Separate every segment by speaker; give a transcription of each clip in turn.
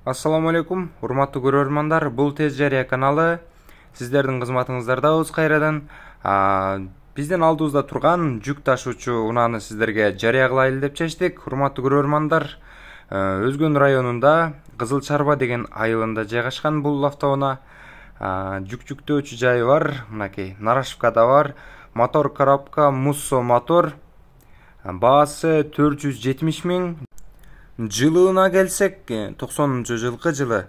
Speaker 1: Ассаламу алейкум, урматтуу көрөрмандар. Бул Тез Жарыя каналы сиздердин кызматыңыздардабыз кайрадан. Биздин алдыбызда турган жүк ташуучу унааны сиздерге жарыя кылайлы деп чечтик. Урматтуу көрөрмандар, Өзгөн районунда Кызыл Чарба деген айылында жайгашкан бул автоунаа. Жүк жүктөөчү жайы бар, мынакей Нарашевкада бар. Мотор коробка Musso мотор. Баасы 470 миң. Жылына келсек, 90-жылкы жылы.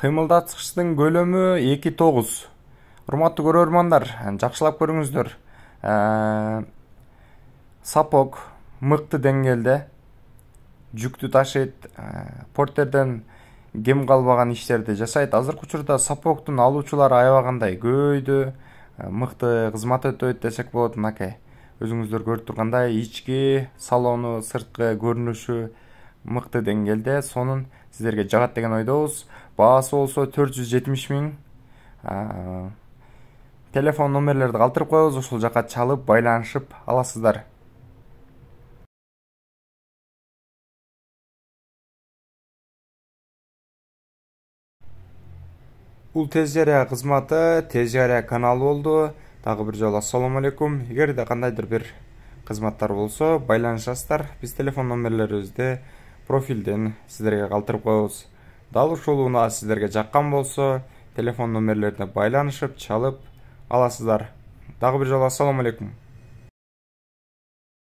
Speaker 1: Кыймылдаткычтын көлөмү 2.9. Урматтуу көрөрмандар, жакшылап көрүңүздөр. Сапог мыкты деңгээлде жүктү ташыйт, портерден кем калбаган иштерди жасайт. Азыркы учурда сапогдун алуучулары аябагандай көбөйдү, мыкты кызмат өтөйт десек болот. Мынакей өзүңүздөр көрүп тургандай ички салону, сырткы көрүнүшү мыкты деңгээлде. Сонун сиздерге жагат деген ойдобуз. Баасы болсо 470 миң. Телефон номерлерди калтырып коебуз, ушул жака чалып байланышып аласыздар. Бул Тез Жарыя кызматы, Тез Жарыя каналы болду. Дагы бир жолу ассаламу алейкум. Эгерде кандайдыр бир кызматтар болсо байланышасыздар. Биз телефон номерлерибизди профилден сиздерге калтырып коебуз. Дал ушул унаа сиздерге жаккан болсо телефон номерлерине байланышып чалып аласыздар. Дагы бир жолу ассаламу алейкум.